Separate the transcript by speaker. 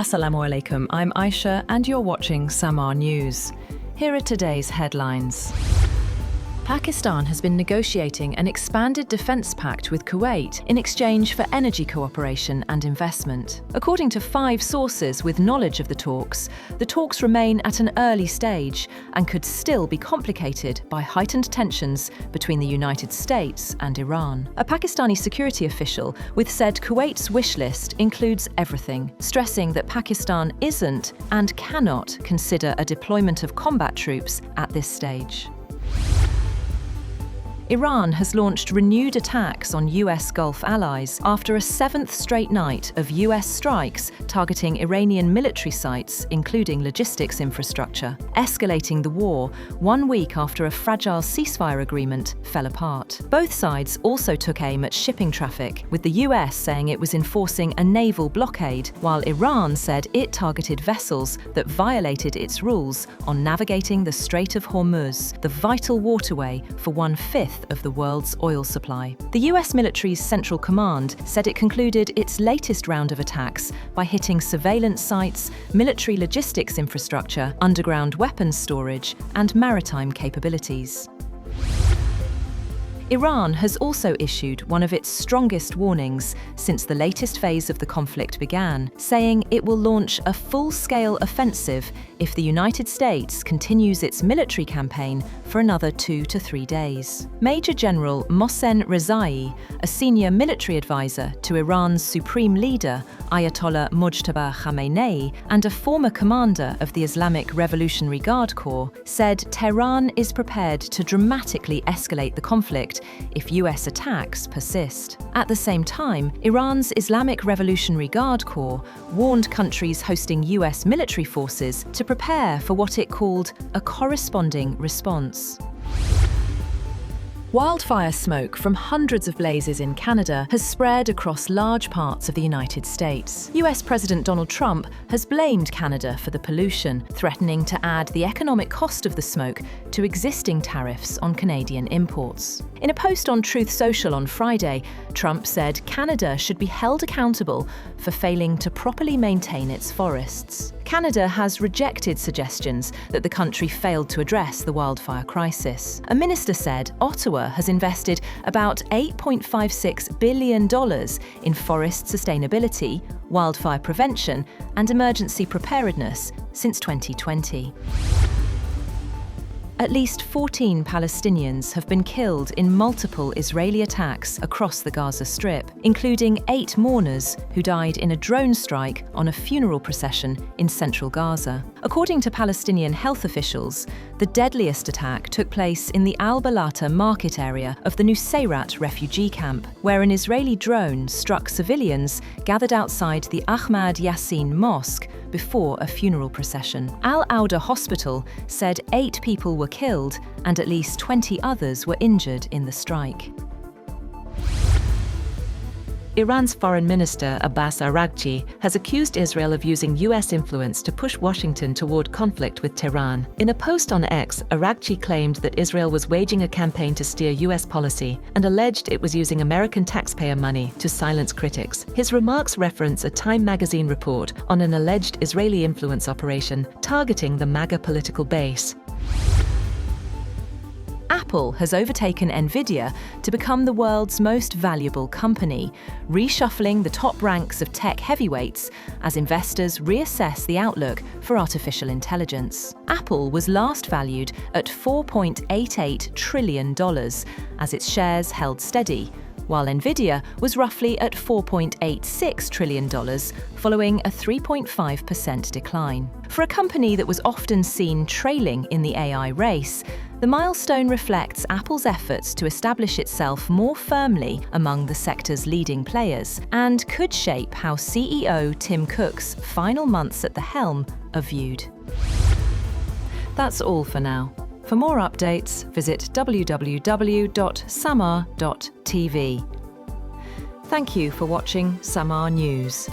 Speaker 1: Assalamu alaikum, I'm Aisha and you're watching SAMAA News. Here are today's headlines. Pakistan has been negotiating an expanded defence pact with Kuwait in exchange for energy cooperation and investment. According to 5 sources with knowledge of the talks remain at an early stage and could still be complicated by heightened tensions between the United States and Iran. A Pakistani security official said Kuwait's wish list includes everything, stressing that Pakistan isn't and cannot consider a deployment of combat troops at this stage. Iran has launched renewed attacks on US Gulf allies after a 7th straight night of US strikes targeting Iranian military sites, including logistics infrastructure, escalating the war 1 week after a fragile ceasefire agreement fell apart. Both sides also took aim at shipping traffic, with the US saying it was enforcing a naval blockade, while Iran said it targeted vessels that violated its rules on navigating the Strait of Hormuz, the vital waterway for 1/5 of the world's oil supply. The US military's Central Command said it concluded its latest round of attacks by hitting surveillance sites, military logistics infrastructure, underground weapons storage, and maritime capabilities. Iran has also issued one of its strongest warnings since the latest phase of the conflict began, saying it will launch a full-scale offensive if the United States continues its military campaign for another 2 to 3 days. Major General Mohsen Rezai, a senior military advisor to Iran's supreme leader, Ayatollah Mojtaba Khamenei, and a former commander of the Islamic Revolutionary Guard Corps, said Tehran is prepared to dramatically escalate the conflict if US attacks persist. At the same time, Iran's Islamic Revolutionary Guard Corps warned countries hosting US military forces to prepare for what it called a corresponding response. Wildfire smoke from hundreds of blazes in Canada has spread across large parts of the United States. US President Donald Trump has blamed Canada for the pollution, threatening to add the economic cost of the smoke to existing tariffs on Canadian imports. In a post on Truth Social on Friday, Trump said Canada should be held accountable for failing to properly maintain its forests. Canada has rejected suggestions that the country failed to address the wildfire crisis. A minister said Ottawa has invested about $8.56 billion in forest sustainability, wildfire prevention, and emergency preparedness since 2020. At least 14 Palestinians have been killed in multiple Israeli attacks across the Gaza Strip, including 8 mourners who died in a drone strike on a funeral procession in central Gaza. According to Palestinian health officials, the deadliest attack took place in the Al-Balata market area of the Nusayrat refugee camp, where an Israeli drone struck civilians gathered outside the Ahmad Yassin Mosque before a funeral procession. Al-Auda Hospital said 8 people were killed and at least 20 others were injured in the strike.
Speaker 2: Iran's Foreign Minister Abbas Araghchi has accused Israel of using US influence to push Washington toward conflict with Tehran. In a post on X, Araghchi claimed that Israel was waging a campaign to steer US policy and alleged it was using American taxpayer money to silence critics. His remarks reference a Time magazine report on an alleged Israeli influence operation targeting the MAGA political base.
Speaker 1: Apple has overtaken Nvidia to become the world's most valuable company, reshuffling the top ranks of tech heavyweights as investors reassess the outlook for artificial intelligence. Apple was last valued at $4.88 trillion as its shares held steady, while Nvidia was roughly at $4.86 trillion, following a 3.5% decline. For a company that was often seen trailing in the AI race, the milestone reflects Apple's efforts to establish itself more firmly among the sector's leading players and could shape how CEO Tim Cook's final months at the helm are viewed. That's all for now. For more updates, visit www.samaa.tv. Thank you for watching SAMAA News.